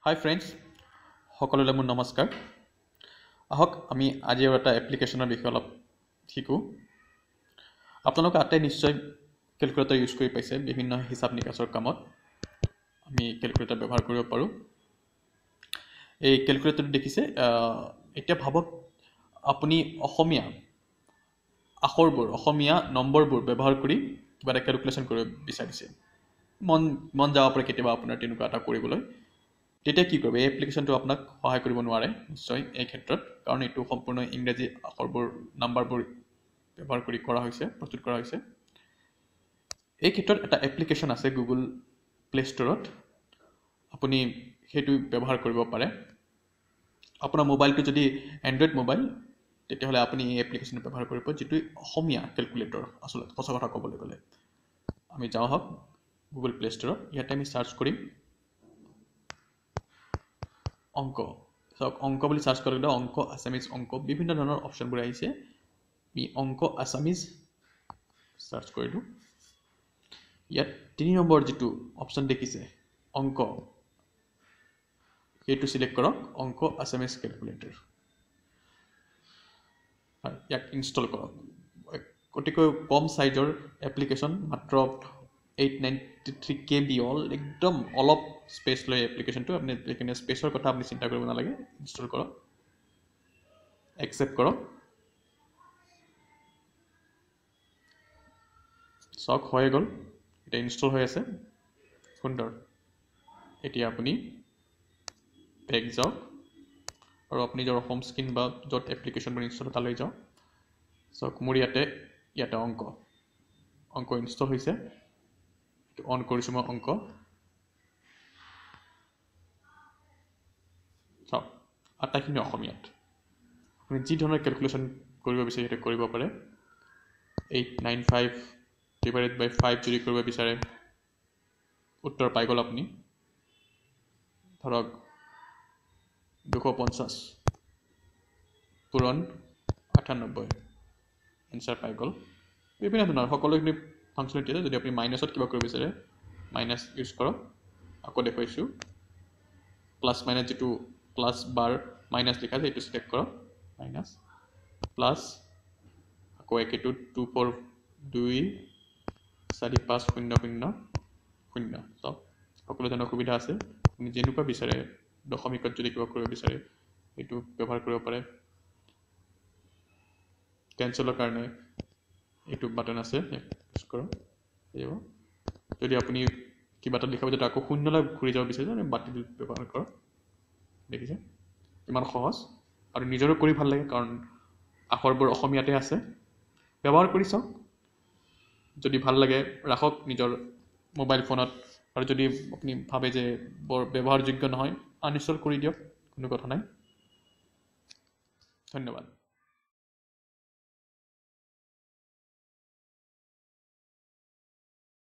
Hi friends, সকলোলৈ মোৰ নমস্কাৰ। আহক আমি আজি এটা এপ্লিকেশ্যনৰ বিষয়ে অলপ শিকোঁ। আপোনালোকে আটাই নিশ্চয় কেলকুলেটৰ ইউজ কৰি পাইছে। বিভিন্ন হিচাপ নিকাচৰ কামত আমি কেলকুলেটৰ ব্যৱহাৰ কৰিব পাৰোঁ। এই কেলকুলেটৰটো দেখিছে। এতিয়া ভাবক আপুনি অসমীয়া আখৰবোৰ, অসমীয়া নম্বৰবোৰ ব্যৱহাৰ কৰি কিবা এটা কেলকুলেশ্যন কৰিব বিচাৰিছে। মন যাব পাৰে কেতিয়াবা আপোনাৰ তেনেকুৱা এটা কৰিবলৈ। তেতিয়া কি কৰিব? এই এপ্লিকেশ্যনটো আপোনাক সহায় কৰিব নোৱাৰে নিশ্চয় এই ক্ষেত্ৰত, কাৰণ এইটো সম্পূৰ্ণ ইংৰাজী আখৰবোৰ, নাম্বাৰবোৰ ব্যৱহাৰ কৰি প্ৰস্তুত কৰা হৈছে। এই ক্ষেত্ৰত এটা এপ্লিকেশ্যন আছে গুগল প্লে ষ্ট'ৰত, আপুনি সেইটো ব্যৱহাৰ কৰিব পাৰে। আপোনাৰ মোবাইলটো যদি এণ্ড্ৰইড মোবাইল, তেতিয়াহ'লে আপুনি এই এপ্লিকেশ্যনটো ব্যৱহাৰ কৰিব, যিটো অসমীয়া কেলকুলেটৰ। আচলতে সঁচা কথা ক'বলৈ গ'লে আমি যাওঁ হওক গুগল প্লে ষ্ট'ৰত। ইয়াতে আমি চাৰ্চ কৰিম অংক। চাওক, অংক বুলি চাৰ্চ কৰিলে অংক, আছামিজ অংক, বিভিন্ন ধৰণৰ অপশ্যনবোৰ আহিছে। আমি অংক আছামিজ চাৰ্চ কৰিলোঁ। ইয়াত 3 নম্বৰ যিটো অপশ্যন দেখিছে অংক, সেইটো চিলেক্ট কৰক, অংক আছামিজ কেলকুলেটৰ। হয়, ইয়াক ইনষ্টল কৰক। অতিকৈ কম চাইজৰ এপ্লিকেশ্যন, মাত্ৰ 893 KB, একদম অলপ স্পেচ লৈ এপ্লিকেশ্যনটো। আপুনি এইখিনি স্পেচৰ কথা আপুনি চিন্তা কৰিব নালাগে। ইনষ্টল কৰক, একচেপ্ট কৰক। চাওক, হৈ গ'ল, এতিয়া ইনষ্টল হৈ আছে। সুন্দৰ। এতিয়া আপুনি বেক যাওক আৰু আপুনি নিজৰ হোম স্ক্ৰীন বা য'ত এপ্লিকেশ্যনবোৰ ইনষ্টল তালৈ যাওক। চাওক, মোৰ ইয়াতে অংক ইনষ্টল হৈছে। অন কৰিছোঁ মই অংক। চাওক, আটাইখিনি অসমীয়াত। আপুনি যি ধৰণৰ কেলকুলেশ্যন কৰিব বিচাৰে সেইটো কৰিব পাৰে। 895/5 যদি কৰিব বিচাৰে, উত্তৰ পাই গ'ল আপুনি। ধৰক 250 পূৰণ 98, এনচাৰ পাই গ'ল। বিভিন্ন ধৰণৰ সকলোখিনি ফাংচনেলিটি আছে। যদি আপুনি মাইনাছত কিবা কৰিব বিচাৰে, মাইনাছ ইউজ কৰক। আকৌ দেখুৱাইছোঁ, প্লাছ মাইনাছ, যিটো প্লাছ বাৰ মাইনাছ লিখা আছে সেইটো চিলেক্ট কৰক, মাইনাছ প্লাছ, আকৌ একেটো 24250000। চাওক, সকলো ধৰণৰ সুবিধা আছে। আপুনি যেনেকুৱা বিচাৰে, দশমিকত যদি কিবা কৰিব বিচাৰে এইটো ব্যৱহাৰ কৰিব পাৰে। কেনচেলৰ কাৰণে এইটো বাটন আছে, ইউজ কৰক। যদি আপুনি কিবা এটা লিখাব যাতে আকৌ শূন্যলৈ ঘূৰি যাব বিচাৰে, বাতিল ব্যৱহাৰ কৰক। দেখিছে ইমান সহজ, আৰু নিজৰো কৰি ভাল লাগে, কাৰণ আখৰবোৰ অসমীয়াতে আছে। ব্যৱহাৰ কৰি চাওক, যদি ভাল লাগে ৰাখক নিজৰ মোবাইল ফোনত, আৰু যদি আপুনি ভাবে যে বৰ ব্যৱহাৰযোগ্য নহয়, আনইনষ্টল কৰি দিয়ক, কোনো কথা নাই। ধন্যবাদ।